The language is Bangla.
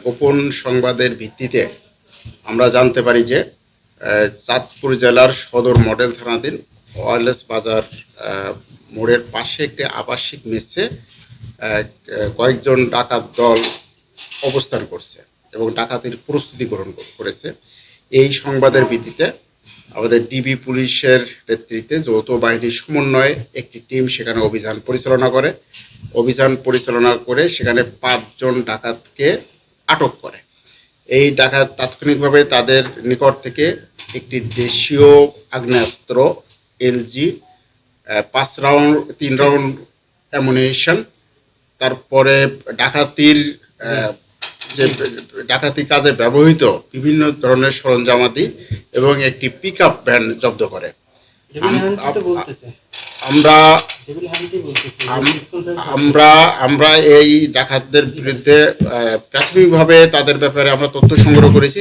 গোপন সংবাদের ভিত্তিতে আমরা জানতে পারি যে চাঁদপুর জেলার সদর মডেল থানাধীন ওয়ারলেস বাজার মোড়ের পাশে একটি আবাসিক মেসে কয়েকজন ডাকাত দল অবস্থান করছে এবং ডাকাতির প্রস্তুতি গ্রহণ করেছে। এই সংবাদের ভিত্তিতে আমাদের ডিবি পুলিশের নেতৃত্বে যৌথ বাহিনীর সমন্বয়ে একটি টিম সেখানে অভিযান পরিচালনা করে সেখানে 5 জন ডাকাতকে আটক করে। এই ডাকাত তাৎক্ষণিকভাবে তাদের নিকট থেকে একটি দেশীয় আগ্নেয়াস্ত্র এলজি 3 রাউন্ড অ্যামুনিশন, তারপরে ডাকাতি কাজে ব্যবহৃত বিভিন্ন ধরনের সরঞ্জামাদি এবং একটি পিকআপ ভ্যান জব্দ করে। আমরা এই ডাকাতদের বিরুদ্ধে প্রাথমিকভাবে তাদের ব্যাপারে আমরা তথ্য সংগ্রহ করেছি।